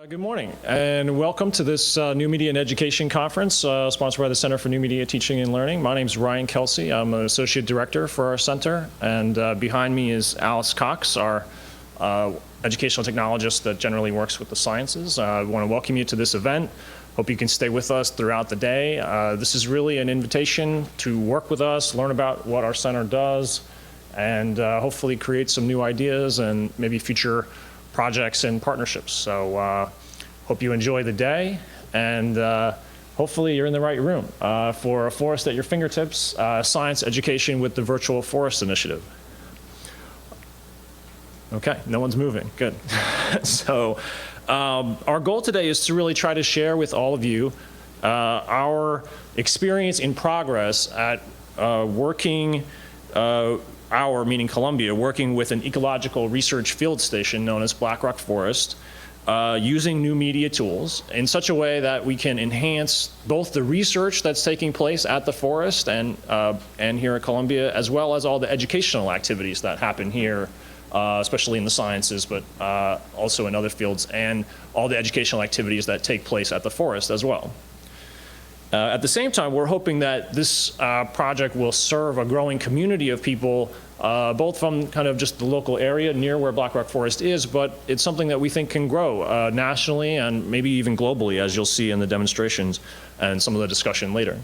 Good morning, and welcome to this New Media and Education Conference sponsored by the Center for New Media Teaching and Learning. My name is Ryan Kelsey. I'm an Associate Director for our center, and behind me is Alice Cox, our educational technologist that generally works with the sciences. I want to welcome you to this event. Hope you can stay with us throughout the day. This is really an invitation to work with us, learn about what our center does, and hopefully create some new ideas and maybe future projects and partnerships. So hope you enjoy the day, and hopefully you're in the right room for a forest at your fingertips, science education with the Virtual Forest Initiative. Okay, no one's moving, good. So our goal today is to really try to share with all of you our experience in progress at working meaning Columbia, working with an ecological research field station known as Blackrock Forest, using new media tools in such a way that we can enhance both the research that's taking place at the forest and here at Columbia, as well as all the educational activities that happen here, especially in the sciences, but also in other fields, and all the educational activities that take place at the forest as well. At the same time, we're hoping that this project will serve a growing community of people, both from kind of just the local area near where Blackrock Forest is, but it's something that we think can grow nationally and maybe even globally, as you'll see in the demonstrations and some of the discussion later.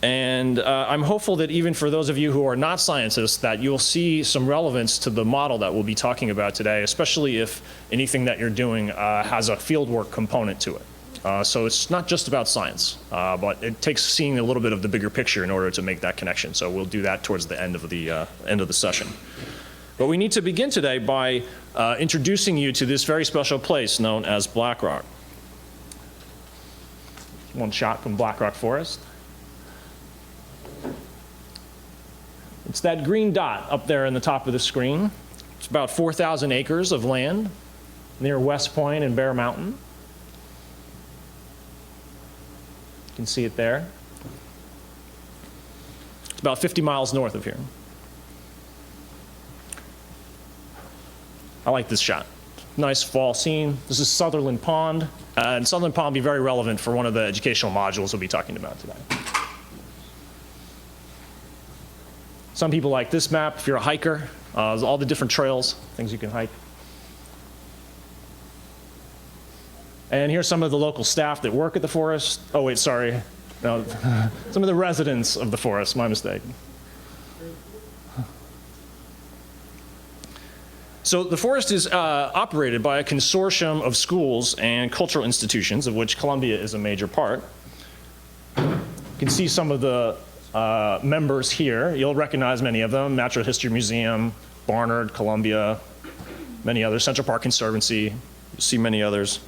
And I'm hopeful that even for those of you who are not scientists, that you'll see some relevance to the model that we'll be talking about today, especially if anything that you're doing has a fieldwork component to it. So it's not just about science, but it takes seeing a little bit of the bigger picture in order to make that connection. So we'll do that towards the end of the session. But we need to begin today by introducing you to this very special place known as Blackrock. One shot from Blackrock Forest. It's that green dot up there in the top of the screen. It's about 4,000 acres of land near West Point and Bear Mountain. You can see it there. It's about 50 miles north of here. I like this shot. Nice fall scene. This is Sutherland Pond, and Sutherland Pond will be very relevant for one of the educational modules we'll be talking about today. Some people like this map. If you're a hiker, there's all the different trails, things you can hike. And here's some of the local staff that work at the forest. Oh wait, sorry. No, some of the residents of the forest, my mistake. So the forest is operated by a consortium of schools and cultural institutions, of which Columbia is a major part. You can see some of the members here. You'll recognize many of them: Natural History Museum, Barnard, Columbia, many others, Central Park Conservancy. You'll see many others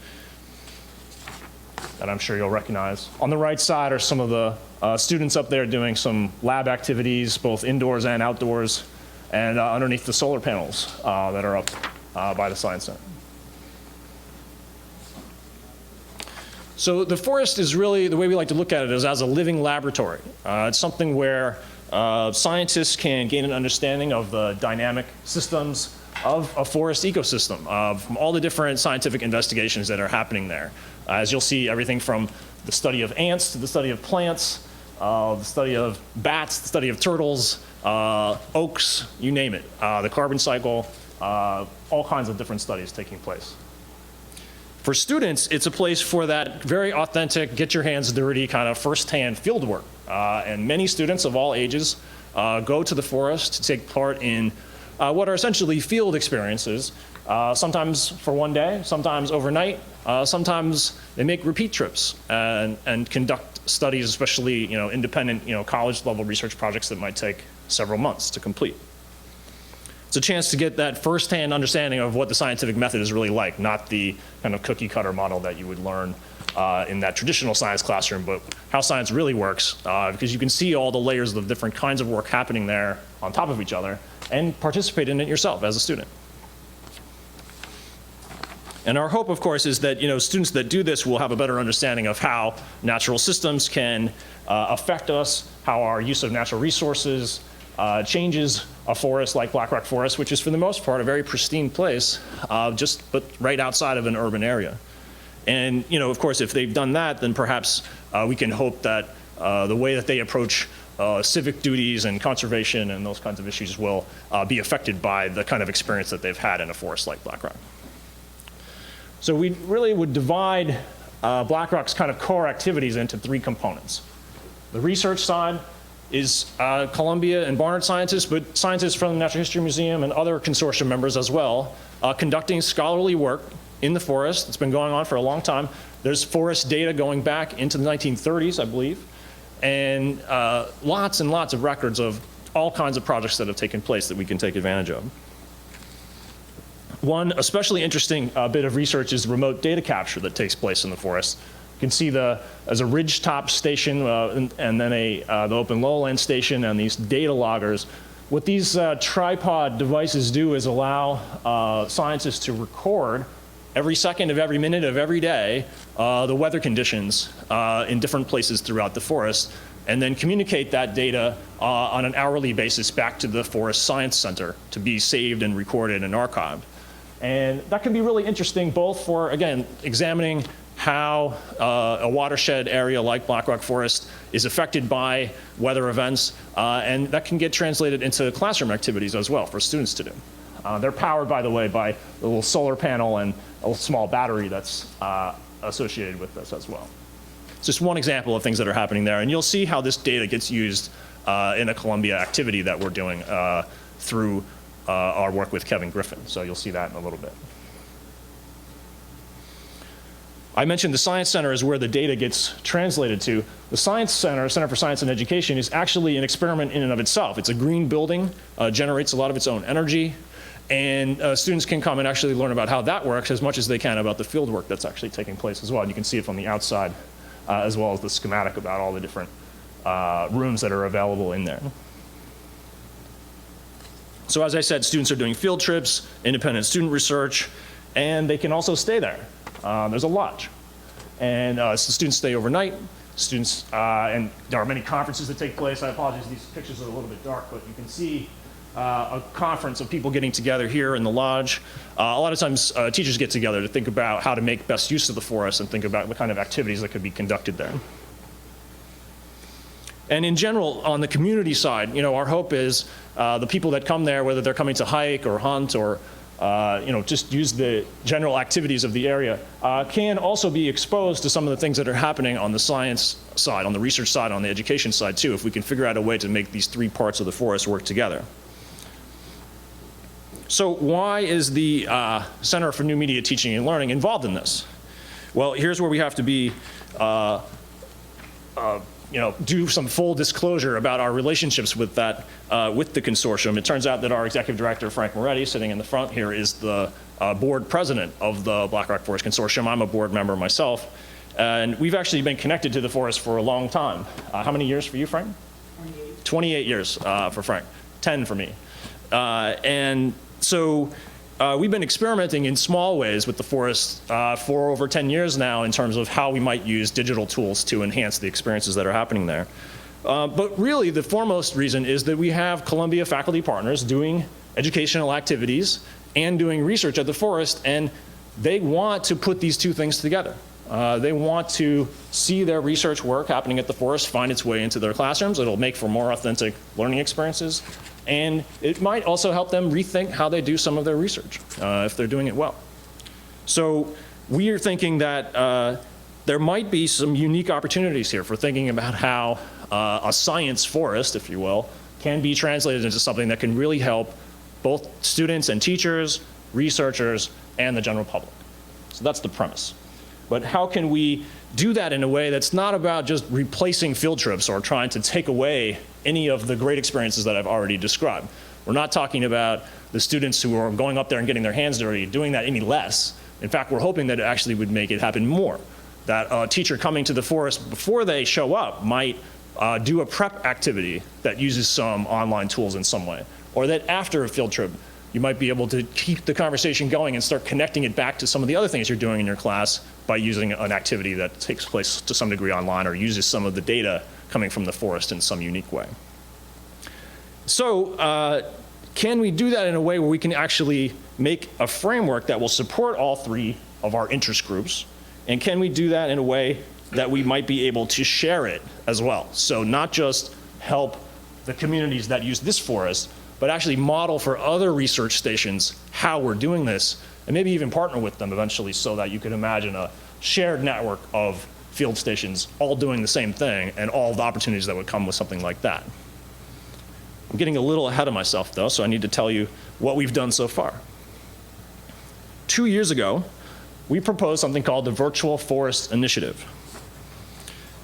that I'm sure you'll recognize. On the right side are some of the students up there doing some lab activities, both indoors and outdoors, and underneath the solar panels that are up by the Science Center. So the forest is really, the way we like to look at it is as a living laboratory. It's something where scientists can gain an understanding of the dynamic systems of a forest ecosystem, from all the different scientific investigations that are happening there. As you'll see, everything from the study of ants to the study of plants, the study of bats, the study of turtles, oaks, you name it, the carbon cycle, all kinds of different studies taking place. For students, it's a place for that very authentic, get your hands dirty kind of first-hand field work. And many students of all ages go to the forest to take part in what are essentially field experiences, sometimes for one day, sometimes overnight, sometimes they make repeat trips and conduct studies, especially independent college-level research projects that might take several months to complete. It's a chance to get that first-hand understanding of what the scientific method is really like, not the kind of cookie-cutter model that you would learn in that traditional science classroom, but how science really works, because you can see all the layers of different kinds of work happening there on top of each other and participate in it yourself as a student. And our hope, of course, is that students that do this will have a better understanding of how natural systems can affect us, how our use of natural resources changes a forest like Blackrock Forest, which is for the most part a very pristine place, but right outside of an urban area. And of course, if they've done that, then perhaps we can hope that the way that they approach civic duties and conservation and those kinds of issues will be affected by the kind of experience that they've had in a forest like Blackrock. So we really would divide Blackrock's kind of core activities into three components. The research side is Columbia and Barnard scientists, but scientists from the Natural History Museum and other consortium members as well, conducting scholarly work in the forest. It's been going on for a long time. There's forest data going back into the 1930s, I believe, and lots and lots of records of all kinds of projects that have taken place that we can take advantage of. One especially interesting bit of research is remote data capture that takes place in the forest. You can see as a ridgetop station and then the open lowland station and these data loggers. What these tripod devices do is allow scientists to record every second of every minute of every day the weather conditions in different places throughout the forest, and then communicate that data on an hourly basis back to the Forest Science Center to be saved and recorded and archived. And that can be really interesting both for, again, examining how a watershed area like Blackrock Forest is affected by weather events, and that can get translated into classroom activities as well for students to do. They're powered, by the way, by a little solar panel and a small battery that's associated with this as well. It's just one example of things that are happening there, and you'll see how this data gets used in a Columbia activity that we're doing through our work with Kevin Griffin. So you'll see that in a little bit. I mentioned the Science Center is where the data gets translated to. The Science Center, Center for Science and Education, is actually an experiment in and of itself. It's a green building, generates a lot of its own energy, and students can come and actually learn about how that works as much as they can about the field work that's actually taking place as well. And you can see it from the outside, as well as the schematic about all the different rooms that are available in there. So as I said, students are doing field trips, independent student research, and they can also stay there. There's a lodge. And so students stay overnight. And there are many conferences that take place. I apologize, these pictures are a little bit dark, but you can see a conference of people getting together here in the lodge. A lot of times teachers get together to think about how to make best use of the forest and think about what kind of activities that could be conducted there. And in general, on the community side, our hope is the people that come there, whether they're coming to hike or hunt or just use the general activities of the area, can also be exposed to some of the things that are happening on the science side, on the research side, on the education side too, if we can figure out a way to make these three parts of the forest work together. So why is the Center for New Media Teaching and Learning involved in this? Well, here's where we have to be do some full disclosure about our relationships with that, with the consortium. It turns out that our executive director, Frank Moretti, sitting in the front here, is the board president of the Blackrock Forest Consortium. I'm a board member myself. And we've actually been connected to the forest for a long time. How many years for you, Frank? 28. 28 years for Frank, 10 for me. And so we've been experimenting in small ways with the forest for over 10 years now in terms of how we might use digital tools to enhance the experiences that are happening there. But really, the foremost reason is that we have Columbia faculty partners doing educational activities and doing research at the forest, and they want to put these two things together. They want to see their research work happening at the forest find its way into their classrooms. It'll make for more authentic learning experiences. And it might also help them rethink how they do some of their research, if they're doing it well. So we are thinking that there might be some unique opportunities here for thinking about how a science forest, if you will, can be translated into something that can really help both students and teachers, researchers, and the general public. So that's the premise. But how can we do that in a way that's not about just replacing field trips or trying to take away any of the great experiences that I've already described? We're not talking about the students who are going up there and getting their hands dirty, doing that any less. In fact, we're hoping that it actually would make it happen more. That a teacher coming to the forest before they show up might do a prep activity that uses some online tools in some way. Or that after a field trip, you might be able to keep the conversation going and start connecting it back to some of the other things you're doing in your class by using an activity that takes place to some degree online or uses some of the data coming from the forest in some unique way. So can we do that in a way where we can actually make a framework that will support all three of our interest groups? And can we do that in a way that we might be able to share it as well? So not just help the communities that use this forest, but actually model for other research stations how we're doing this, and maybe even partner with them eventually so that you could imagine a shared network of field stations all doing the same thing and all of the opportunities that would come with something like that. I'm getting a little ahead of myself though, so I need to tell you what we've done so far. 2 years ago, we proposed something called the Virtual Forest Initiative.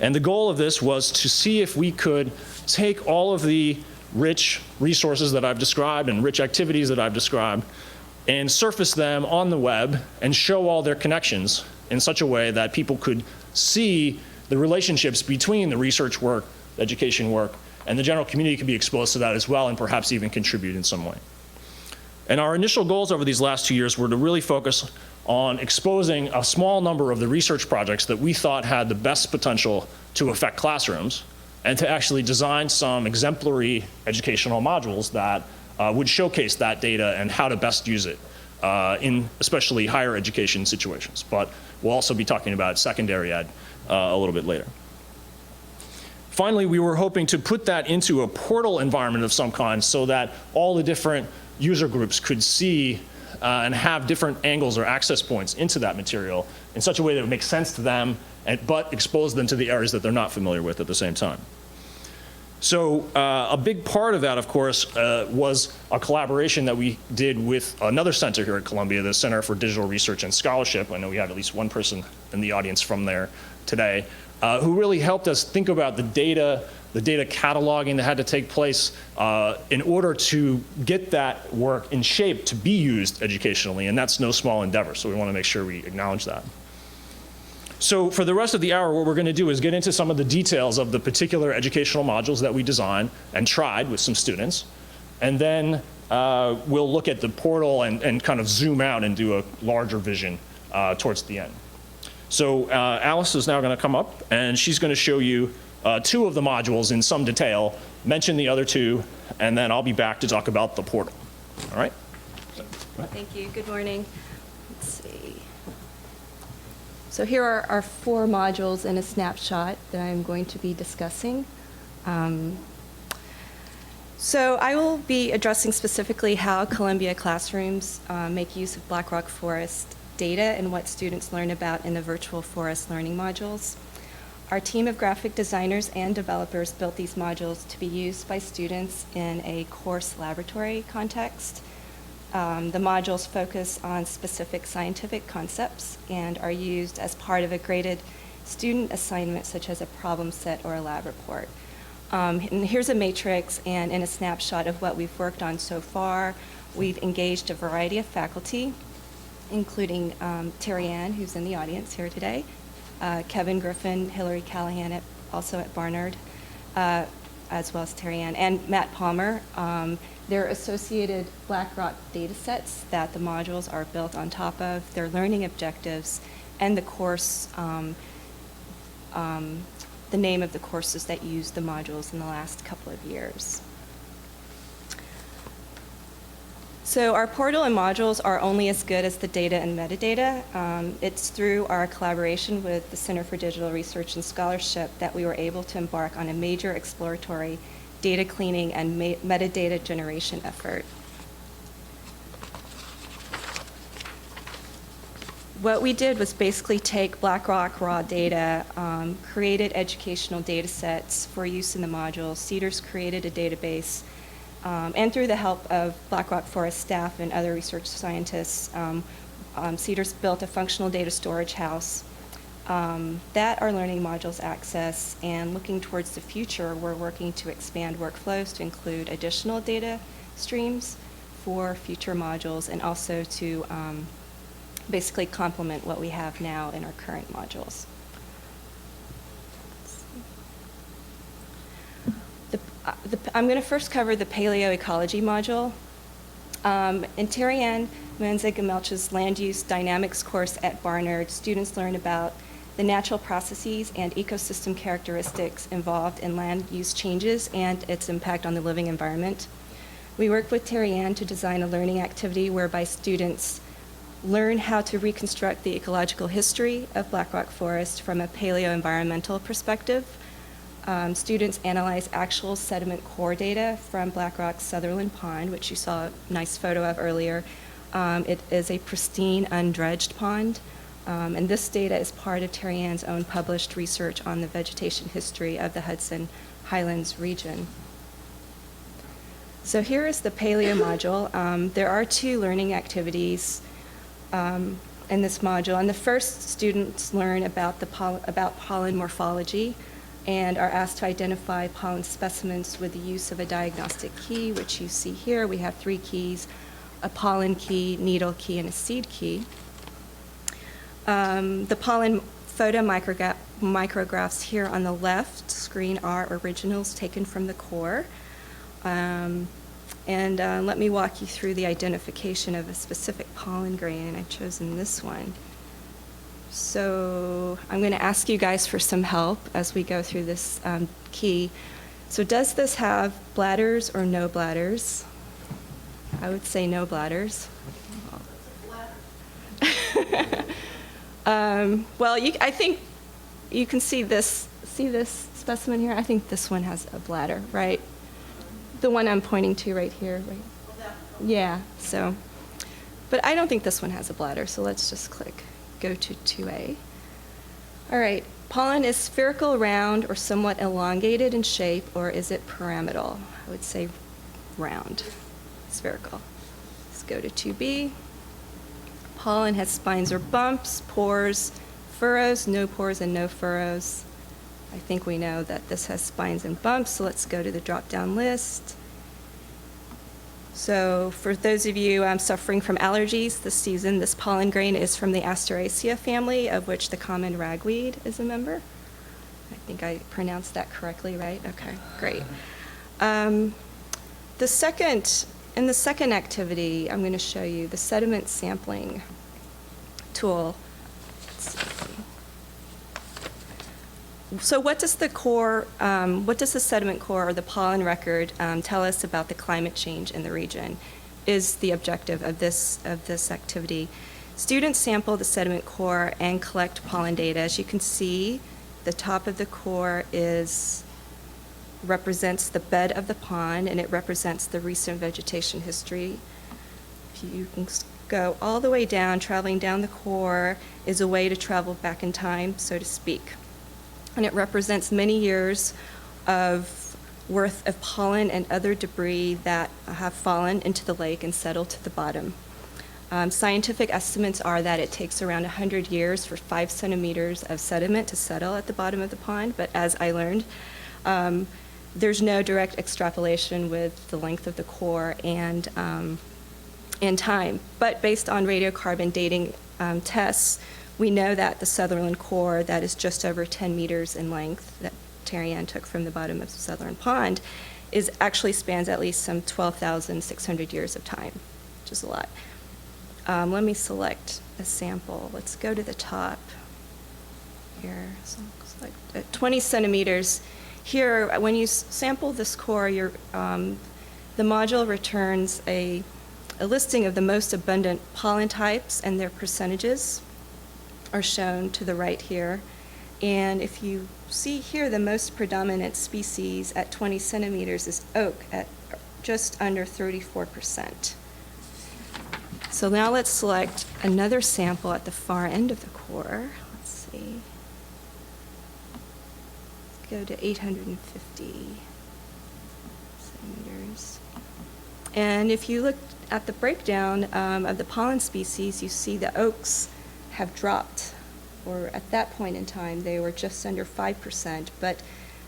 And the goal of this was to see if we could take all of the rich resources that I've described and rich activities that I've described and surface them on the web and show all their connections in such a way that people could see the relationships between the research work, the education work, and the general community could be exposed to that as well and perhaps even contribute in some way. And our initial goals over these last 2 years were to really focus on exposing a small number of the research projects that we thought had the best potential to affect classrooms, and to actually design some exemplary educational modules that would showcase that data and how to best use it in especially higher education situations. But we'll also be talking about secondary ed a little bit later. Finally, we were hoping to put that into a portal environment of some kind so that all the different user groups could see and have different angles or access points into that material in such a way that would make sense to them, but expose them to the areas that they're not familiar with at the same time. So a big part of that, of course, was a collaboration that we did with another center here at Columbia, the Center for Digital Research and Scholarship. I know we have at least one person in the audience from there today, who really helped us think about the data cataloging that had to take place in order to get that work in shape to be used educationally, and that's no small endeavor, so we want to make sure we acknowledge that. So for the rest of the hour, what we're going to do is get into some of the details of the particular educational modules that we designed and tried with some students, and then we'll look at the portal and kind of zoom out and do a larger vision towards the end. So Alice is now going to come up, and she's going to show you 2 of the modules in some detail, mention the other 2, and then I'll be back to talk about the portal. All right? Thank you. Good morning. Let's see. So here are our 4 modules in a snapshot that I'm going to be discussing. So I will be addressing specifically how Columbia classrooms make use of Blackrock Forest data and what students learn about in the virtual forest learning modules. Our team of graphic designers and developers built these modules to be used by students in a course laboratory context. The modules focus on specific scientific concepts and are used as part of a graded student assignment, such as a problem set or a lab report. And here's a matrix and in a snapshot of what we've worked on so far. We've engaged a variety of faculty, including Terry Ann, who's in the audience here today, Kevin Griffin, Hillary Callahan, also at Barnard, as well as Terry Ann, and Matt Palmer. They're associated Blackrock data sets that the modules are built on top of, their learning objectives, and the course, the name of the courses that used the modules in the last couple of years. So our portal and modules are only as good as the data and metadata. It's through our collaboration with the Center for Digital Research and Scholarship that we were able to embark on a major exploratory data cleaning and metadata generation effort. What we did was basically take Blackrock raw data, created educational data sets for use in the modules. Cedars created a database, and through the help of Blackrock Forest staff and other research scientists, Cedars built a functional data storage house that our learning modules access. And looking towards the future, we're working to expand workflows to include additional data streams for future modules, and also to basically complement what we have now in our current modules. I'm going to first cover the paleoecology module. In Terry Ann Manza-Gamelch's Land Use Dynamics course at Barnard, students learn about the natural processes and ecosystem characteristics involved in land use changes and its impact on the living environment. We worked with Terry Ann to design a learning activity whereby students learn how to reconstruct the ecological history of Blackrock Forest from a paleo-environmental perspective. Students analyze actual sediment core data from Blackrock's Sutherland Pond, which you saw a nice photo of earlier. It is a pristine, undredged pond. And this data is part of Terry Ann's own published research on the vegetation history of the Hudson Highlands region. So here is the paleo module. There are 2 learning activities in this module. And the first, students learn about pollen morphology and are asked to identify pollen specimens with the use of a diagnostic key, which you see here. We have 3 keys: a pollen key, needle key, and a seed key. The pollen photo micrographs here on the left screen are originals taken from the core. Let me walk you through the identification of a specific pollen grain, and I've chosen this one. So I'm going to ask you guys for some help as we go through this key. So does this have bladders or no bladders? I would say no bladders. Well, I think you can see this specimen here. I think this one has a bladder, right? The one I'm pointing to right here, right? Yeah, so, but I don't think this one has a bladder, so let's just go to 2A. All right, pollen is spherical, round, or somewhat elongated in shape, or is it pyramidal? I would say round, spherical. Let's go to 2B. Pollen has spines or bumps, pores, furrows, no pores, and no furrows. I think we know that this has spines and bumps, so let's go to the drop-down list. So for those of you suffering from allergies this season, this pollen grain is from the Asteraceae family, of which the common ragweed is a member. I think I pronounced that correctly, right? Okay, great. In the second activity, I'm going to show you the sediment sampling tool. Let's see. So what does the sediment core or the pollen record tell us about the climate change in the region is the objective of this activity. Students sample the sediment core and collect pollen data. As you can see, the top of the core represents the bed of the pond, and it represents the recent vegetation history. If you can go all the way down, traveling down the core is a way to travel back in time, so to speak. And it represents many years of worth of pollen and other debris that have fallen into the lake and settled to the bottom. Scientific estimates are that it takes around 100 years for 5 centimeters of sediment to settle at the bottom of the pond, but as I learned, there's no direct extrapolation with the length of the core and time. But based on radiocarbon dating tests, we know that the Sutherland core, that is just over 10 meters in length, that Terry Ann took from the bottom of Sutherland Pond, actually spans at least some 12,600 years of time, which is a lot. Let me select a sample. Let's go to the top here. So select 20 centimeters. Here, when you sample this core, the module returns a listing of the most abundant pollen types, and their percentages are shown to the right here. And if you see here, the most predominant species at 20 centimeters is oak at just under 34%. So now let's select another sample at the far end of the core. Let's see. Let's go to 850 centimeters. And if you look at the breakdown of the pollen species, you see the oaks have dropped, or at that point in time, they were just under 5%, but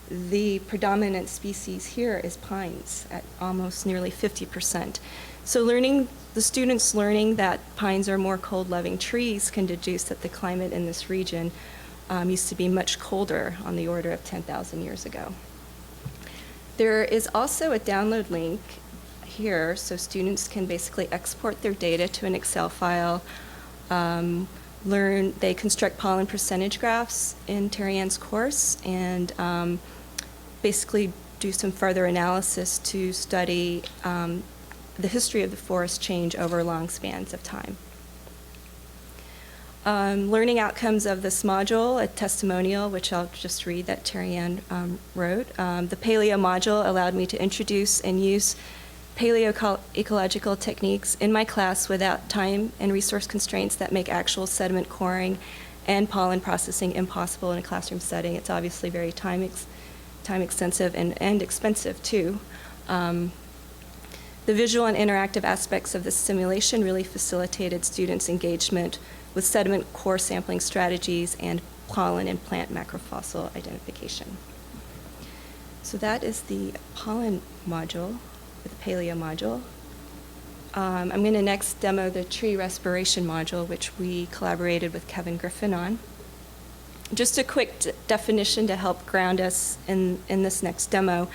the predominant species here is pines at almost nearly 50%. So the students learning that pines are more cold-loving trees can deduce that the climate in this region used to be much colder, on the order of 10,000 years ago. There is also a download link here, so students can basically export their data to an Excel file, they construct pollen percentage graphs in Terry Ann's course, and basically do some further analysis to study the history of the forest change over long spans of time. Learning outcomes of this module, a testimonial, which I'll just read that Terry Ann wrote. The paleo module allowed me to introduce and use paleo-ecological techniques in my class without time and resource constraints that make actual sediment coring and pollen processing impossible in a classroom setting. It's obviously very time extensive and expensive too. The visual and interactive aspects of this simulation really facilitated students' engagement with sediment core sampling strategies and pollen and plant macrofossil identification. So that is the pollen module, the paleo module. I'm going to next demo the tree respiration module, which we collaborated with Kevin Griffin on. Just a quick definition to help ground us in this next demo.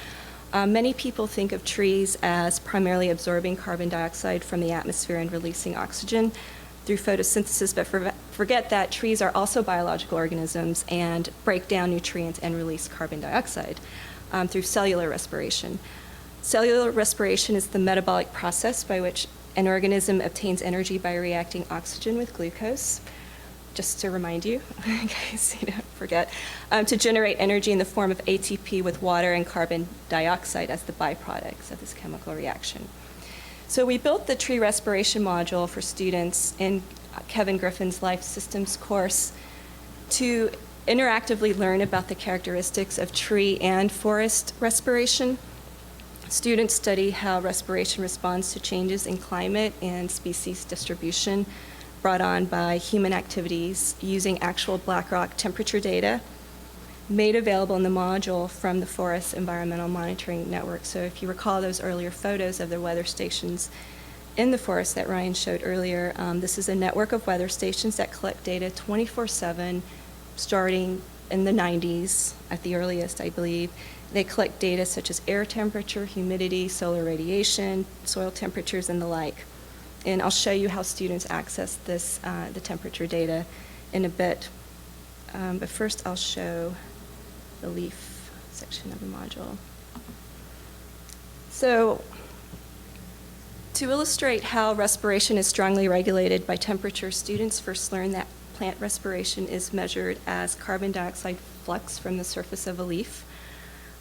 Many people think of trees as primarily absorbing carbon dioxide from the atmosphere and releasing oxygen through photosynthesis, but forget that trees are also biological organisms and break down nutrients and release carbon dioxide through cellular respiration. Cellular respiration is the metabolic process by which an organism obtains energy by reacting oxygen with glucose, just to remind you, in case you don't forget, to generate energy in the form of ATP with water and carbon dioxide as the byproducts of this chemical reaction. So we built the tree respiration module for students in Kevin Griffin's Life Systems course to interactively learn about the characteristics of tree and forest respiration. Students study how respiration responds to changes in climate and species distribution brought on by human activities using actual Blackrock temperature data made available in the module from the Forest Environmental Monitoring Network. So if you recall those earlier photos of the weather stations in the forest that Ryan showed earlier, this is a network of weather stations that collect data 24/7, starting in the 90s at the earliest, I believe. They collect data such as air temperature, humidity, solar radiation, soil temperatures, and the like. And I'll show you how students access this, the temperature data in a bit. But first I'll show the leaf section of the module. So to illustrate how respiration is strongly regulated by temperature, students first learn that plant respiration is measured as carbon dioxide flux from the surface of a leaf.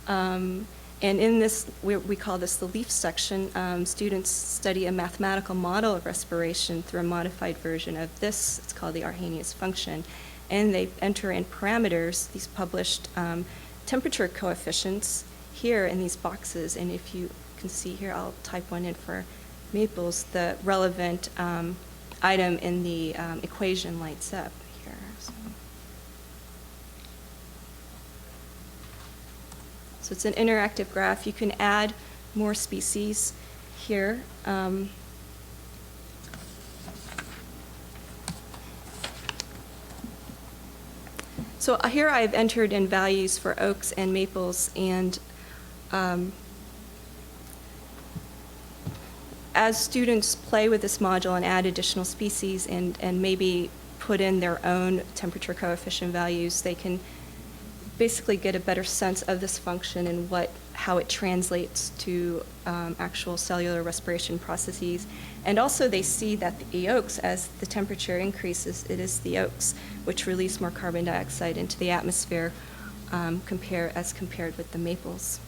And in this, we call this the leaf section, students study a mathematical model of respiration through a modified version of this. It's called the Arrhenius function. And they enter in parameters, these published temperature coefficients here in these boxes. And if you can see here, I'll type one in for maples. The relevant item in the equation lights up here. So it's an interactive graph. You can add more species here. So here I've entered in values for oaks and maples, and as students play with this module and add additional species and maybe put in their own temperature coefficient values, they can basically get a better sense of this function and how it translates to actual cellular respiration processes. And also they see that the oaks, as the temperature increases, it is the oaks which release more carbon dioxide into the atmosphere as compared with the maples.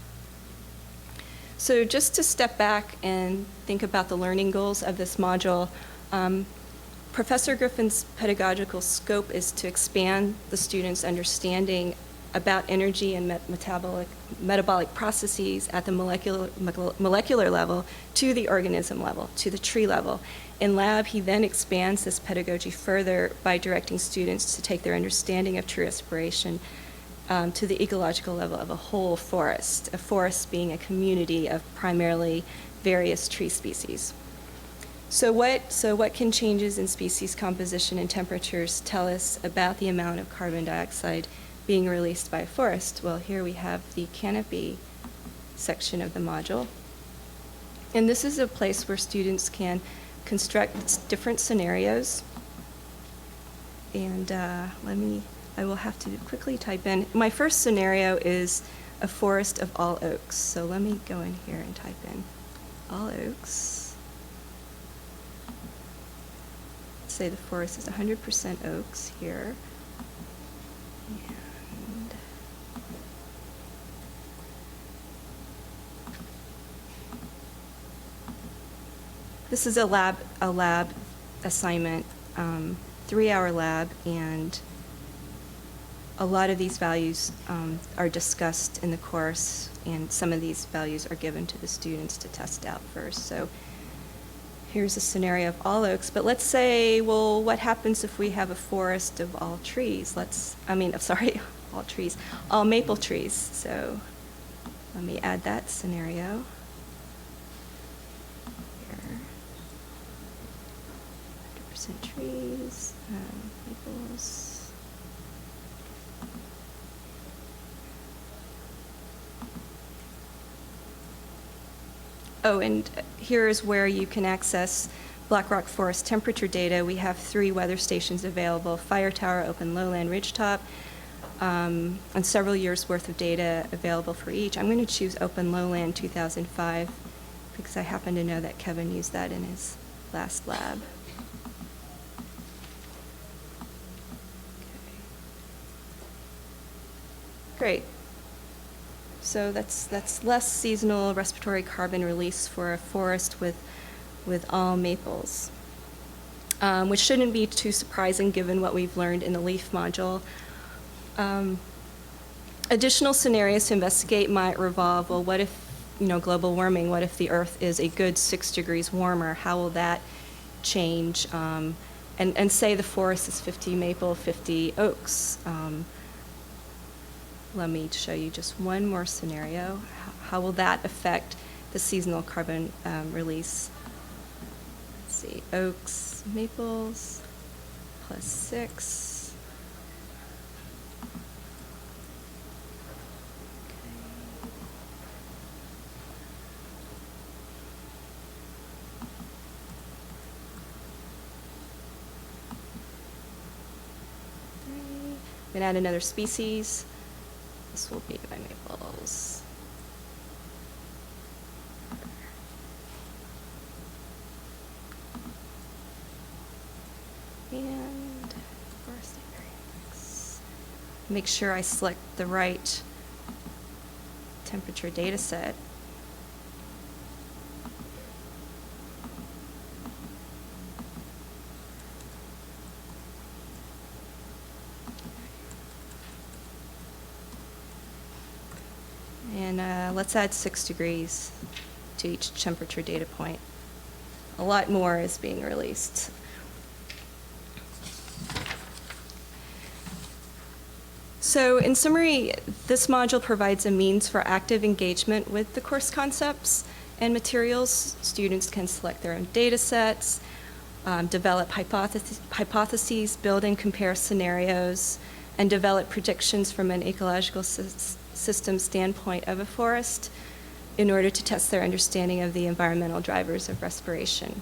So just to step back and think about the learning goals of this module, Professor Griffin's pedagogical scope is to expand the students' understanding about energy and metabolic processes at the molecular level to the organism level, to the tree level. In lab, he then expands this pedagogy further by directing students to take their understanding of tree respiration to the ecological level of a whole forest, a forest being a community of primarily various tree species. So what can changes in species composition and temperatures tell us about the amount of carbon dioxide being released by a forest? Well, here we have the canopy section of the module. And this is a place where students can construct different scenarios. And I will have to quickly type in. My first scenario is a forest of all oaks. So let me go in here and type in all oaks. say the forest is 100% oaks here. And this is a lab assignment, 3-hour lab, and a lot of these values are discussed in the course, and some of these values are given to the students to test out first. So here's a scenario of all oaks, but let's say, well, what happens if we have a forest of all trees? All trees, all maple trees. So let me add that scenario. Here. 100% trees, maples. Oh, and here's where you can access Blackrock Forest temperature data. We have 3 weather stations available: Fire Tower, Open Lowland, Ridgetop, and several years' worth of data available for each. I'm going to choose Open Lowland 2005 because I happen to know that Kevin used that in his last lab. Okay. Great. So that's less seasonal respiratory carbon release for a forest with all maples, which shouldn't be too surprising given what we've learned in the LEAF module. Additional scenarios to investigate might revolve, well, what if, global warming, what if the Earth is a good 6 degrees warmer? How will that change? And say the forest is 50 maple, 50 oaks. Let me show you just one more scenario. How will that affect the seasonal carbon release? Let's see, oaks, maples, +6. I'm going to add another species. This will be my maples. And forest dynamics. Make sure I select the right temperature data set. And let's add 6 degrees to each temperature data point. A lot more is being released. So in summary, this module provides a means for active engagement with the course concepts and materials. Students can select their own data sets, develop hypotheses, build and compare scenarios, and develop predictions from an ecological system standpoint of a forest in order to test their understanding of the environmental drivers of respiration.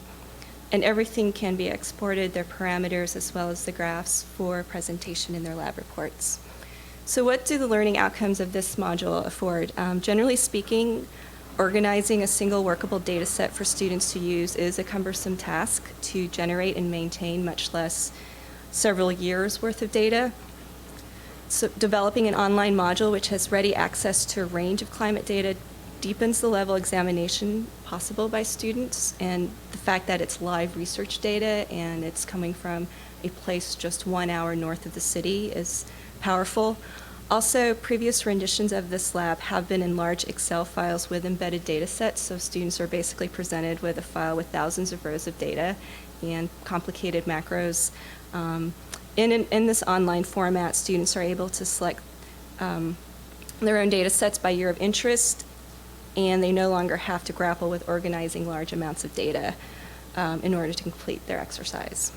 And everything can be exported, their parameters as well as the graphs, for presentation in their lab reports. So what do the learning outcomes of this module afford? Generally speaking, organizing a single workable data set for students to use is a cumbersome task to generate and maintain, much less several years worth of data. So developing an online module which has ready access to a range of climate data deepens the level of examination possible by students, and the fact that it's live research data and it's coming from a place just 1 hour north of the city is powerful. Also, previous renditions of this lab have been in large Excel files with embedded data sets, so students are basically presented with a file with thousands of rows of data and complicated macros. In this online format, students are able to select their own data sets by year of interest, and they no longer have to grapple with organizing large amounts of data in order to complete their exercise.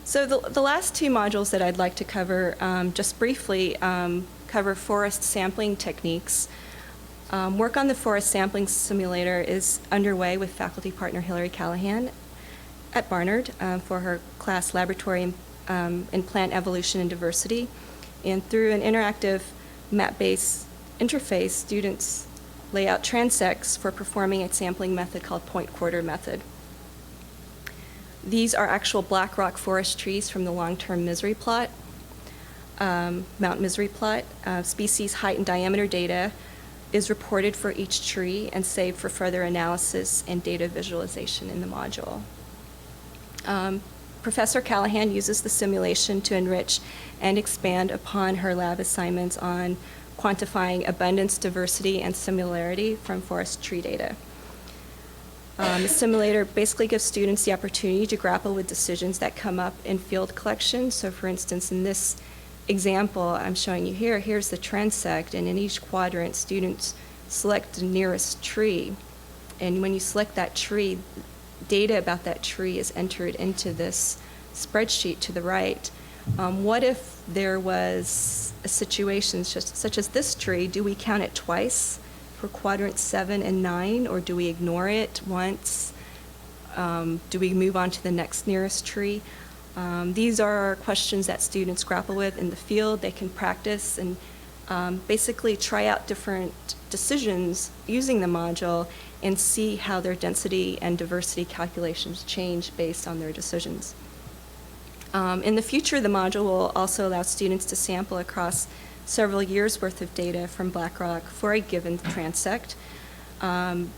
So the last 2 modules that I'd like to cover, just briefly, cover forest sampling techniques. Work on the forest sampling simulator is underway with faculty partner Hillary Callahan at Barnard for her class Laboratory in Plant Evolution and Diversity. And through an interactive map-based interface, students lay out transects for performing a sampling method called point quarter method. These are actual Blackrock forest trees from the long-term misery plot, Mount Misery plot. Species height and diameter data is reported for each tree and saved for further analysis and data visualization in the module. Professor Callahan uses the simulation to enrich and expand upon her lab assignments on quantifying abundance, diversity, and similarity from forest tree data. The simulator basically gives students the opportunity to grapple with decisions that come up in field collections. So for instance, in this example I'm showing you here, here's the transect, and in each quadrant, students select the nearest tree. And when you select that tree, data about that tree is entered into this spreadsheet to the right. What if there was a situation such as this tree? Do we count it twice for quadrant 7 and 9, or do we ignore it once? Do we move on to the next nearest tree? These are questions that students grapple with in the field. They can practice and basically try out different decisions using the module and see how their density and diversity calculations change based on their decisions. In the future, the module will also allow students to sample across several years' worth of data from Blackrock for a given transect. And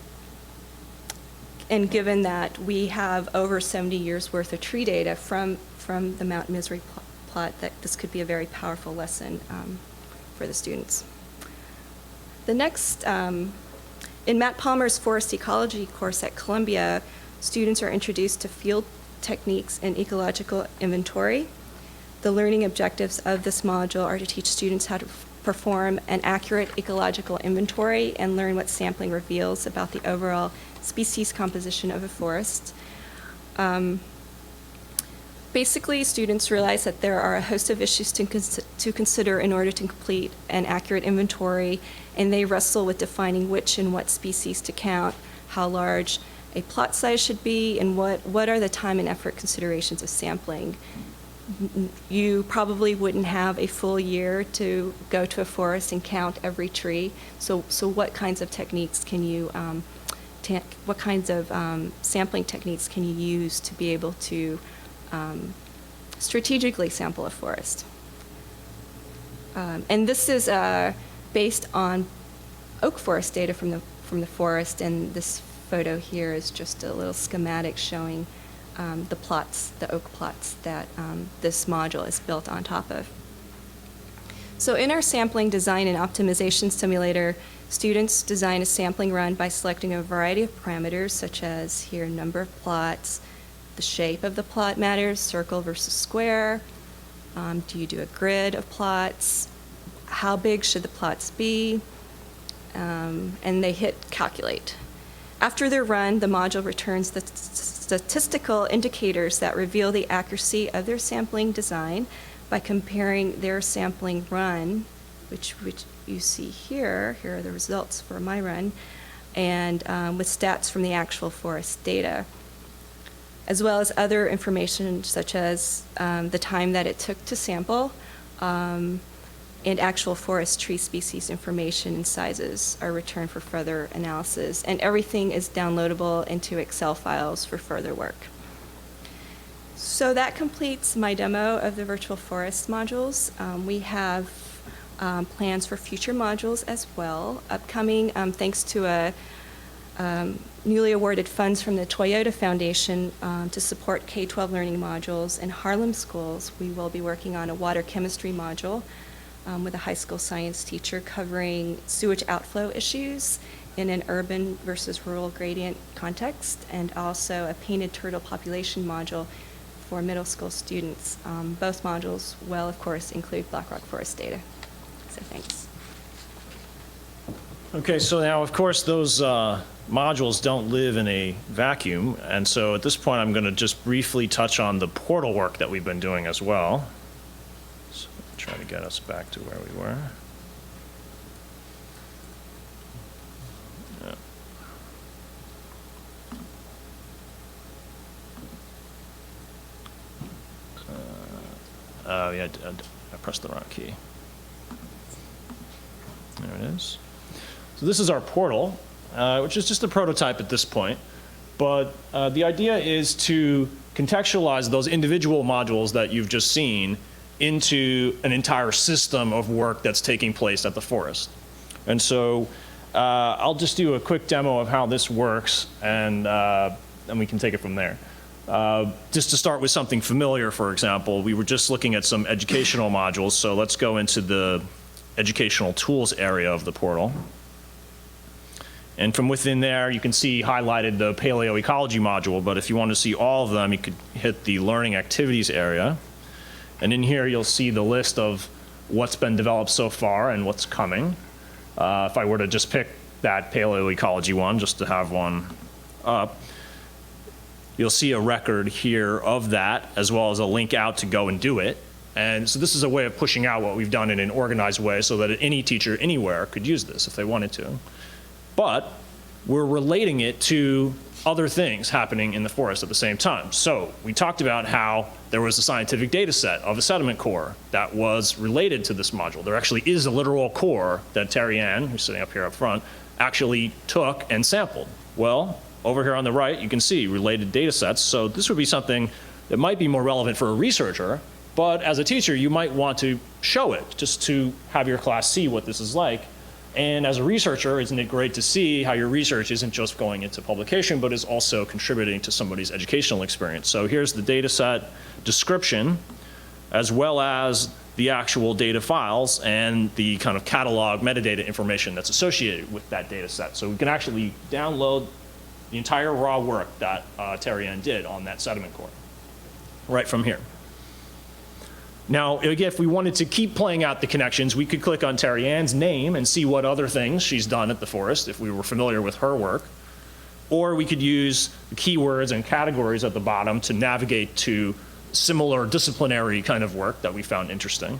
given that we have over 70 years' worth of tree data from the Mount Misery plot, that this could be a very powerful lesson for the students. The next, in Matt Palmer's Forest Ecology course at Columbia, students are introduced to field techniques and ecological inventory. The learning objectives of this module are to teach students how to perform an accurate ecological inventory and learn what sampling reveals about the overall species composition of a forest. Basically, students realize that there are a host of issues to consider in order to complete an accurate inventory, and they wrestle with defining which and what species to count, how large a plot size should be, and what are the time and effort considerations of sampling. You probably wouldn't have a full year to go to a forest and count every tree. So what kinds of techniques can you, what kinds of sampling techniques can you use to be able to strategically sample a forest? And this is based on oak forest data from the forest, and this photo here is just a little schematic showing the plots, the oak plots that this module is built on top of. So in our sampling design and optimization simulator, students design a sampling run by selecting a variety of parameters, such as here, number of plots, the shape of the plot matters, circle versus square. Do you do a grid of plots? How big should the plots be? And they hit calculate. After their run, the module returns the statistical indicators that reveal the accuracy of their sampling design by comparing their sampling run, which you see here. Here are the results for my run, and with stats from the actual forest data, as well as other information such as the time that it took to sample, and actual forest tree species information and sizes are returned for further analysis. And everything is downloadable into Excel files for further work. So that completes my demo of the virtual forest modules. We have plans for future modules as well. Upcoming, thanks to a newly awarded funds from the Toyota Foundation to support K-12 learning modules in Harlem schools, we will be working on a water chemistry module with a high school science teacher covering sewage outflow issues in an urban versus rural gradient context, and also a painted turtle population module for middle school students. Both modules will, of course, include Blackrock forest data. So thanks. Okay, so now, of course, those modules don't live in a vacuum, and so at this point, I'm going to just briefly touch on the portal work that we've been doing as well. So try to get us back to where we were. Oh, yeah, I pressed the wrong key. There it is. So this is our portal, which is just a prototype at this point. But the idea is to contextualize those individual modules that you've just seen into an entire system of work that's taking place at the forest. And so I'll just do a quick demo of how this works, and we can take it from there. Just to start with something familiar, for example, we were just looking at some educational modules, so let's go into the educational tools area of the portal. And from within there, you can see highlighted the paleoecology module, but if you want to see all of them, you could hit the learning activities area. And in here, you'll see the list of what's been developed so far and what's coming. If I were to just pick that paleoecology one, just to have one up, you'll see a record here of that, as well as a link out to go and do it. And so this is a way of pushing out what we've done in an organized way so that any teacher anywhere could use this if they wanted to. But we're relating it to other things happening in the forest at the same time. So we talked about how there was a scientific data set of a sediment core that was related to this module. There actually is a literal core that Terry Ann, who's sitting up here up front, actually took and sampled. Well, over here on the right, you can see related data sets. So this would be something that might be more relevant for a researcher, but as a teacher, you might want to show it just to have your class see what this is like. And as a researcher, isn't it great to see how your research isn't just going into publication, but is also contributing to somebody's educational experience? So here's the data set description, as well as the actual data files and the kind of catalog metadata information that's associated with that data set. So we can actually download the entire raw work that Terry Ann did on that sediment core right from here. Now, again, if we wanted to keep playing out the connections, we could click on Terry Ann's name and see what other things she's done at the forest if we were familiar with her work. Or we could use the keywords and categories at the bottom to navigate to similar disciplinary kind of work that we found interesting.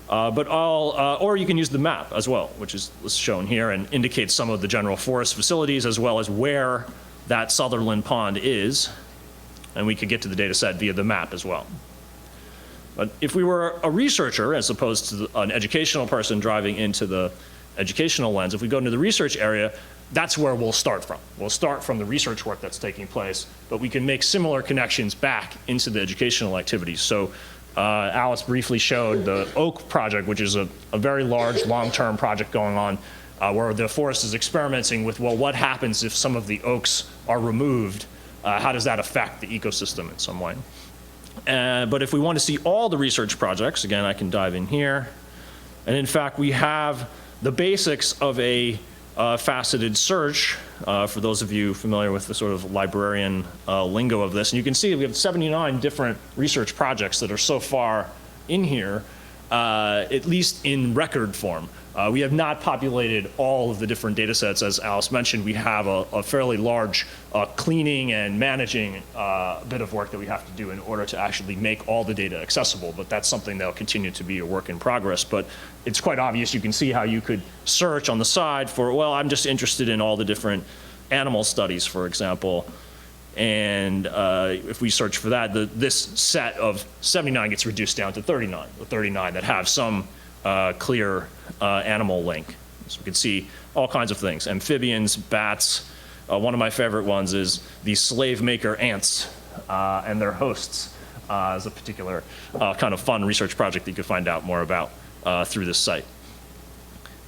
Or you can use the map as well, which is shown here and indicates some of the general forest facilities as well as where that Sutherland Pond is. And we could get to the data set via the map as well. But if we were a researcher, as opposed to an educational person driving into the educational lens, if we go into the research area, that's where we'll start from. We'll start from the research work that's taking place, but we can make similar connections back into the educational activities. So Alice briefly showed the Oak project, which is a very large, long-term project going on where the forest is experimenting with, well, what happens if some of the oaks are removed? How does that affect the ecosystem in some way? But if we want to see all the research projects, again, I can dive in here. And in fact, we have the basics of a faceted search, for those of you familiar with the sort of librarian lingo of this. And you can see we have 79 different research projects that are so far in here, at least in record form. We have not populated all of the different data sets. As Alice mentioned, we have a fairly large cleaning and managing bit of work that we have to do in order to actually make all the data accessible, but that's something that will continue to be a work in progress. But it's quite obvious. You can see how you could search on the side for, well, I'm just interested in all the different animal studies, for example. And if we search for that, this set of 79 gets reduced down to 39, the 39 that have some clear animal link. So we can see all kinds of things, amphibians, bats. One of my favorite ones is the slave maker ants and their hosts is a particular kind of fun research project that you can find out more about through this site.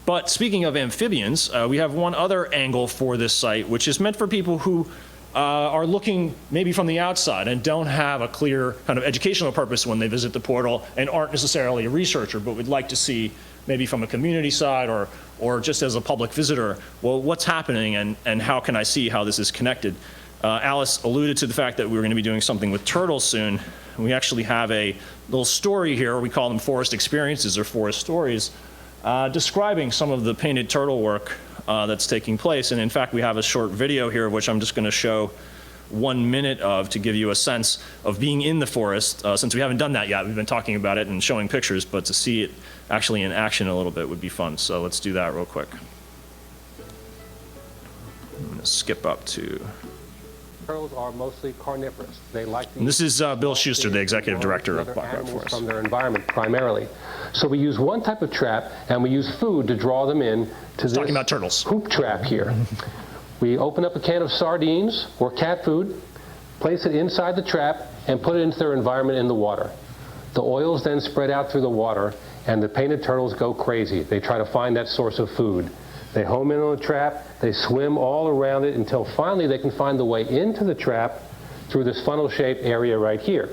But speaking of amphibians, we have one other angle for this site, which is meant for people who are looking maybe from the outside and don't have a clear kind of educational purpose when they visit the portal and aren't necessarily a researcher, but would like to see maybe from a community side or just as a public visitor, well, what's happening and how can I see how this is connected? Alice alluded to the fact that we were going to be doing something with turtles soon. We actually have a little story here. We call them forest experiences or forest stories, describing some of the painted turtle work that's taking place. And in fact, we have a short video here, which I'm just going to show 1 minute of to give you a sense of being in the forest. Since we haven't done that yet, we've been talking about it and showing pictures, but to see it actually in action a little bit would be fun. So let's do that real quick. I'm going to skip up to turtles are mostly carnivorous. They like to And this is Bill Schuster, the executive director of other Blackrock animals Forest. from their environment primarily. So we use one type of trap, and we use food to draw them in to this Talking about turtles. hoop trap here. We open up a can of sardines or cat food, place it inside the trap, and put it into their environment in the water. The oils then spread out through the water, and the painted turtles go crazy. They try to find that source of food. They home in on the trap, they swim all around it until finally they can find the way into the trap through this funnel-shaped area right here.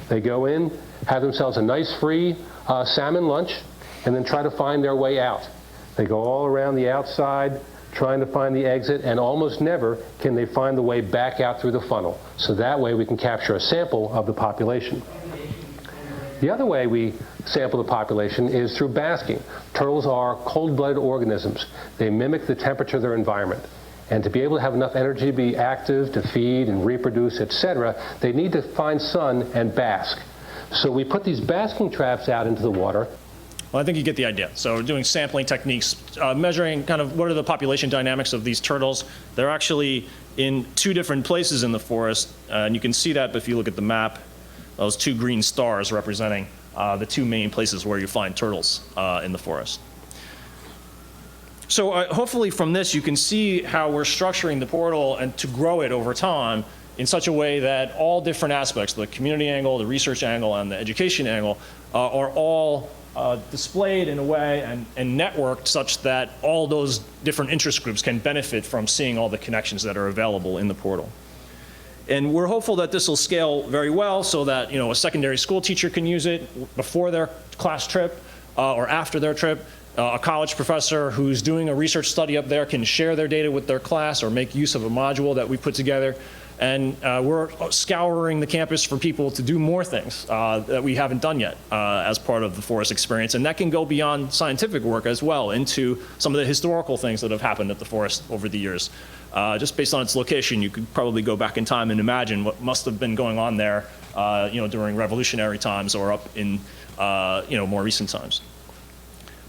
They go in, have themselves a nice free salmon lunch, and then try to find their way out. They go all around the outside, trying to find the exit, and almost never can they find the way back out through the funnel. So that way we can capture a sample of the population. The other way we sample the population is through basking. Turtles are cold-blooded organisms. They mimic the temperature of their environment. And to be able to have enough energy to be active, to feed and reproduce, etc., they need to find sun and bask. So we put these basking traps out into the water. Well, I think you get the idea. So we're doing sampling techniques, measuring kind of what are the population dynamics of these turtles. They're actually in 2 different places in the forest, and you can see that if you look at the map. Those 2 green stars representing the 2 main places where you find turtles in the forest. So hopefully from this you can see how we're structuring the portal and to grow it over time in such a way that all different aspects, the community angle, the research angle, and the education angle, are all displayed in a way and networked such that all those different interest groups can benefit from seeing all the connections that are available in the portal. And we're hopeful that this will scale very well so that, you know, a secondary school teacher can use it before their class trip or after their trip. A college professor who's doing a research study up there can share their data with their class or make use of a module that we put together. And we're scouring the campus for people to do more things that we haven't done yet as part of the forest experience. And that can go beyond scientific work as well into some of the historical things that have happened at the forest over the years. Just based on its location, you could probably go back in time and imagine what must have been going on there, you know, during revolutionary times or up in, you know, more recent times.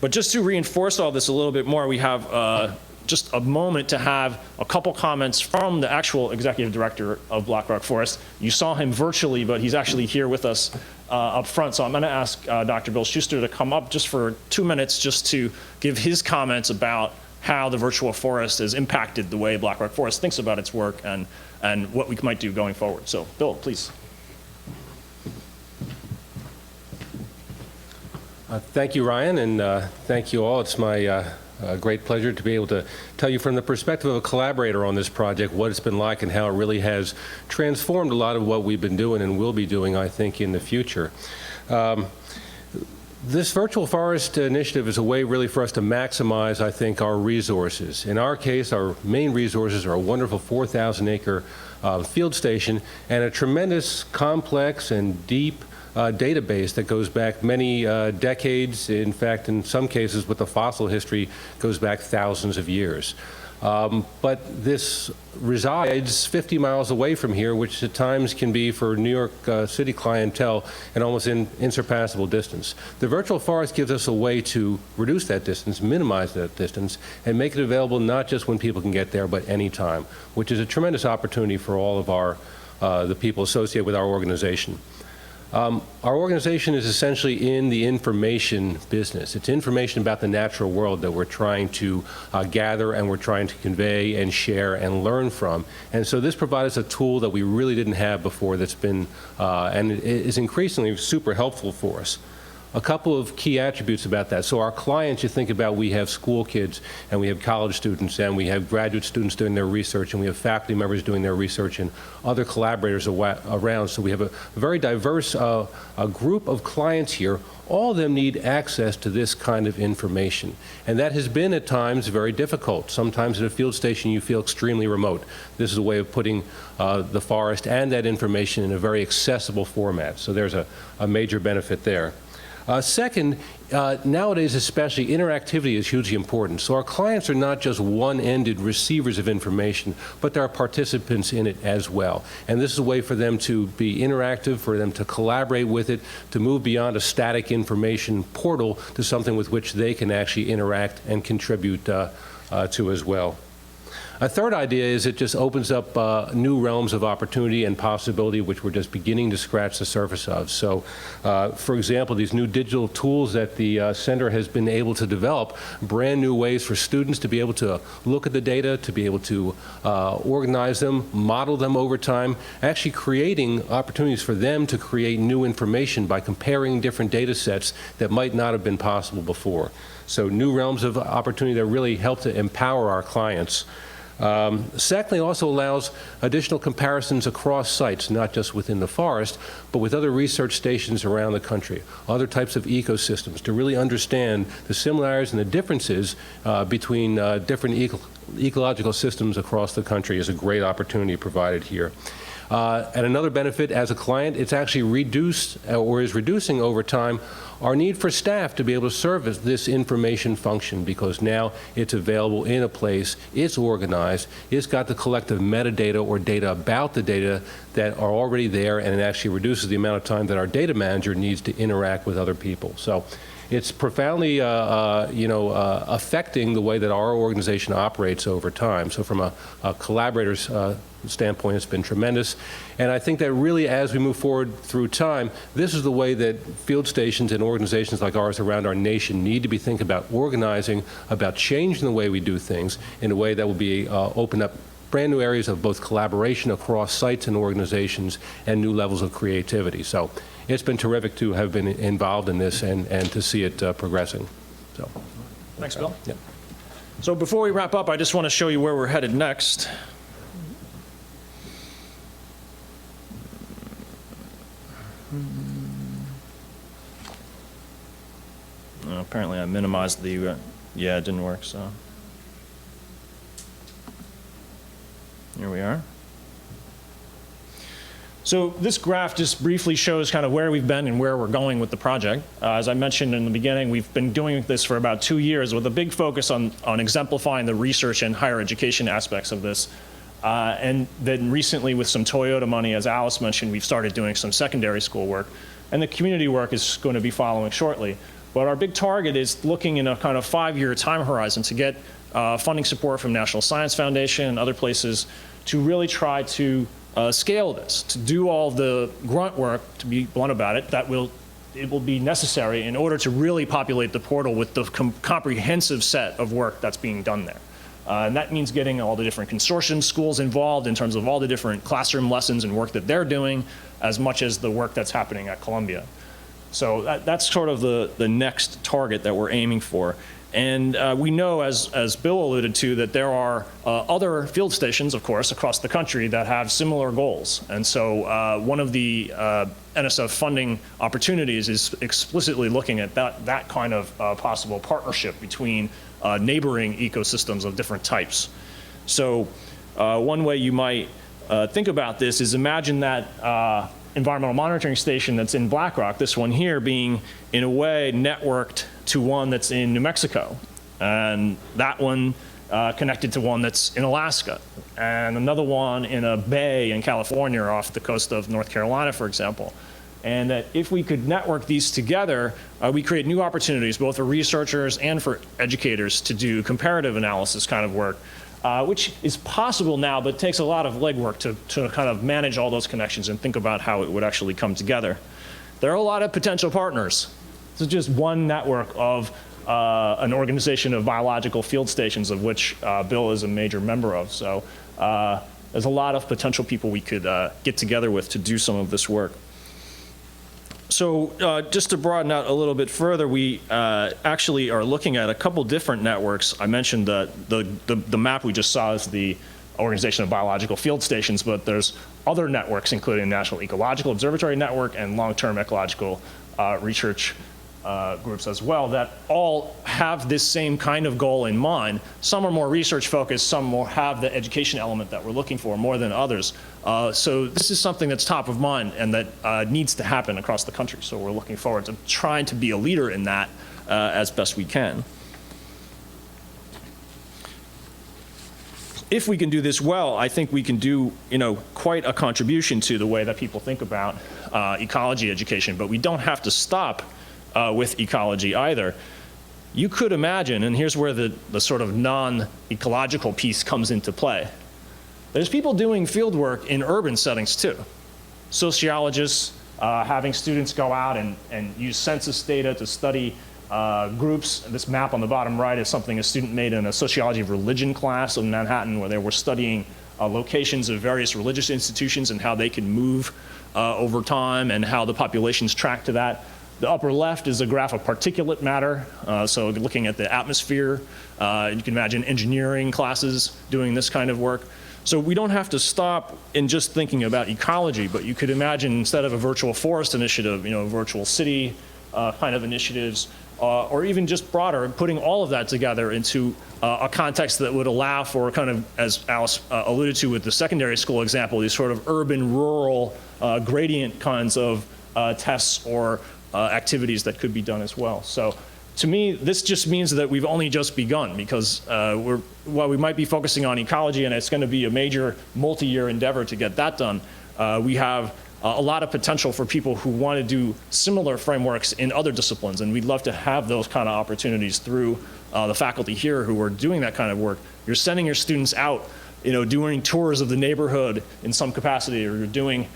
But just to reinforce all this a little bit more, we have just a moment to have a couple comments from the actual executive director of Blackrock Forest. You saw him virtually, but he's actually here with us up front. So I'm going to ask Dr. Bill Schuster to come up just for 2 minutes just to give his comments about how the virtual forest has impacted the way Blackrock Forest thinks about its work and what we might do going forward. So, Bill, please. Thank you, Ryan, and thank you all. It's my great pleasure to be able to tell you from the perspective of a collaborator on this project what it's been like and how it really has transformed a lot of what we've been doing and will be doing, I think, in the future. This virtual forest initiative is a way really for us to maximize, I think, our resources. In our case, our main resources are a wonderful 4,000-acre field station and a tremendous, complex, and deep database that goes back many decades. In fact, in some cases, with the fossil history, goes back thousands of years. But this resides 50 miles away from here, which at times can be, for New York City clientele, an almost insurpassable distance. The virtual forest gives us a way to reduce that distance, minimize that distance, and make it available not just when people can get there, but any time, which is a tremendous opportunity for all of the people associated with our organization. Our organization is essentially in the information business. It's information about the natural world that we're trying to gather and we're trying to convey and share and learn from. And so this provides a tool that we really didn't have before that's been, and it is increasingly super helpful for us. A couple of key attributes about that. So our clients, you think about, we have school kids and we have college students and we have graduate students doing their research and we have faculty members doing their research and other collaborators around. So we have a very diverse a group of clients here. All of them need access to this kind of information. And that has been at times very difficult. Sometimes at a field station you feel extremely remote. This is a way of putting the forest and that information in a very accessible format. So there's a major benefit there. Second, nowadays especially, interactivity is hugely important. So our clients are not just one-ended receivers of information, but there are participants in it as well. And this is a way for them to be interactive, for them to collaborate with it, to move beyond a static information portal to something with which they can actually interact and contribute to as well. A third idea is it just opens up new realms of opportunity and possibility which we're just beginning to scratch the surface of. So, for example, these new digital tools that the center has been able to develop, brand new ways for students to be able to look at the data, to be able to organize them, model them over time, actually creating opportunities for them to create new information by comparing different data sets that might not have been possible before. So new realms of opportunity that really help to empower our clients. Secondly, it also allows additional comparisons across sites, not just within the forest, but with other research stations around the country, other types of ecosystems, to really understand the similarities and the differences between different ecological systems across the country is a great opportunity provided here. And another benefit as a client, it's actually reduced or is reducing over time our need for staff to be able to service this information function, because now it's available in a place, it's organized, it's got the collective metadata or data about the data that are already there, and it actually reduces the amount of time that our data manager needs to interact with other people. So it's profoundly affecting the way that our organization operates over time. So from a collaborator's standpoint, it's been tremendous. And I think that really, as we move forward through time, this is the way that field stations and organizations like ours around our nation need to be thinking about organizing, about changing the way we do things in a way that will be open up brand new areas of both collaboration across sites and organizations and new levels of creativity. So it's been terrific to have been involved in this and to see it progressing. So, Thanks, Bill. Yeah. So before we wrap up, I just want to show you where we're headed next. Apparently I minimized the, yeah, it didn't work, so. Here we are. So this graph just briefly shows kind of where we've been and where we're going with the project. As I mentioned in the beginning, we've been doing this for about 2 years with a big focus on exemplifying the research and higher education aspects of this. And then recently with some Toyota money, as Alice mentioned, we've started doing some secondary school work. And the community work is going to be following shortly. But our big target is looking in a kind of 5-year time horizon to get funding support from National Science Foundation and other places to really try to scale this, to do all the grunt work, to be blunt about it, it will be necessary in order to really populate the portal with the comprehensive set of work that's being done there. And that means getting all the different consortium schools involved in terms of all the different classroom lessons and work that they're doing, as much as the work that's happening at Columbia. So that's sort of the next target that we're aiming for. And we know, as Bill alluded to, that there are other field stations, of course, across the country that have similar goals. And so one of the NSF funding opportunities is explicitly looking at that kind of possible partnership between neighboring ecosystems of different types. So one way you might think about this is imagine that environmental monitoring station that's in Blackrock, this one here, being in a way networked to one that's in New Mexico, and that one connected to one that's in Alaska, and another one in a bay in California or off the coast of North Carolina, for example. And that if we could network these together, we create new opportunities both for researchers and for educators to do comparative analysis kind of work, which is possible now, but takes a lot of legwork to kind of manage all those connections and think about how it would actually come together. There are a lot of potential partners. This is just one network of an organization of biological field stations, of which Bill is a major member of. So there's a lot of potential people we could get together with to do some of this work. So just to broaden out a little bit further, we actually are looking at a couple different networks. I mentioned the map we just saw is the Organization of Biological Field Stations, but there's other networks, including the National Ecological Observatory Network and long-term ecological research groups as well, that all have this same kind of goal in mind. Some are more research focused, some more have the education element that we're looking for more than others. So this is something that's top of mind and that needs to happen across the country. So we're looking forward to trying to be a leader in that as best we can. If we can do this well, I think we can do, quite a contribution to the way that people think about ecology education, but we don't have to stop with ecology either. you could imagine, and here's where the sort of non-ecological piece comes into play. There's people doing field work in urban settings too. Sociologists having students go out and use census data to study groups. This map on the bottom right is something a student made in a sociology of religion class in Manhattan, where they were studying locations of various religious institutions and how they can move over time and how the populations track to that. The upper left is a graph of particulate matter, so looking at the atmosphere. You can imagine engineering classes doing this kind of work. So we don't have to stop in just thinking about ecology, but you could imagine instead of a virtual forest initiative, virtual city kind of initiatives, or even just broader, putting all of that together into a context that would allow for kind of, as Alice alluded to with the secondary school example, these sort of urban-rural gradient kinds of tests or activities that could be done as well. So to me, this just means that we've only just begun, because while we might be focusing on ecology, and it's going to be a major multi-year endeavor to get that done, we have a lot of potential for people who want to do similar frameworks in other disciplines, and we'd love to have those kind of opportunities through the faculty here who are doing that kind of work. You're sending your students out, doing tours of the neighborhood in some capacity, or you're doing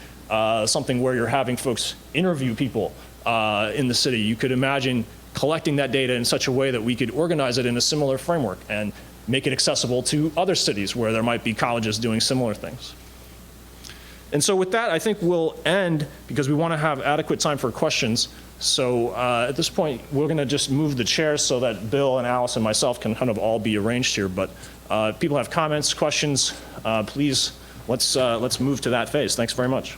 something where you're having folks interview people in the city. You could imagine collecting that data in such a way that we could organize it in a similar framework and make it accessible to other cities where there might be colleges doing similar things. And so with that, I think we'll end, because we want to have adequate time for questions. So at this point, we're going to just move the chairs so that Bill and Alice and myself can kind of all be arranged here. But if people have comments, questions, please, let's move to that phase. Thanks very much.